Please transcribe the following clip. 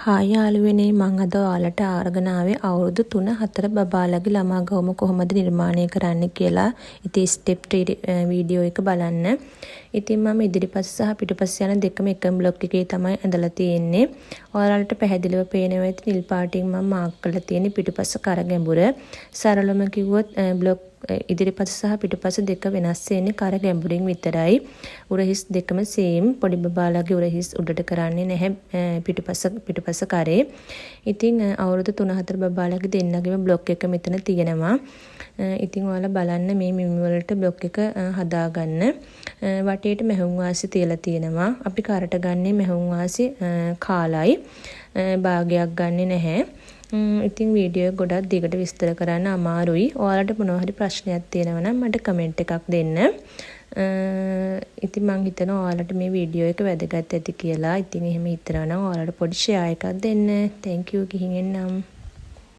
Hi යාළුවනේ මං අද ඔයාලට අරගෙන ආවේ අවුරුදු 3-4 බබාලගේ ළමා ගවුම කොහොමද නිර්මාණය කරන්න කියලා. ඉතින් ස්ටෙප් වීඩියෝ එක බලන්න. ඉතින් මම ඉදිරිපස සහ පිටුපස යන දෙකම එකම බ්ලොක් එකේ තමයි ඇඳලා තියෙන්නේ. ඔයාලට පැහැදිලිව පේනවා ඇති නිල් පාටින් මම මාක් කරලා තියෙන්නේ පිටුපස කර ගැඹුර. සරලවම කිව්වොත් බ්ලොක් ඉදිරිපස සහ පිටුපස දෙක වෙනස් වෙන්නේ කර ගැඹුරින් විතරයි. උරහිස් දෙකම සේම්. පොඩි බබාලගේ උරහිස් උඩට කරන්නේ නැහැ පිටුපස කරේ. ඉතින් අවුරුදු 3-4 බබාලගේ දෙන්නගේම බ්ලොක් එක මෙතන තියෙනවා. ඉතින් ඔයාලා බලන්න මේ මිමි වලට බ්ලොක් එක හදාගන්න. වටේට මැහුම් වාසි තියලා තියෙනවා. අපි කරට ගන්නේ මැහුම් වාසි කාලයි. භාගයක් ගන්නෙ නැහැ. ඉතින් වීඩියෝ ගොඩක් දිගට විස්තර කරන්න අමාරුයි. ඔයාලට මොනවා හරි ප්‍රශ්නයක් තියෙනවා නම් මට කමෙන්ට් එකක් දෙන්න. ඉතින් මං හිතනවා ඔයාලට මේ වීඩියෝ එක වැදගත් ඇති කියලා. ඉතින් එහෙම හිතනවා නම් ඔයාලට පොඩි ෂෙයා එකක් දෙන්න. Thank you ගිහින් එන්නම්.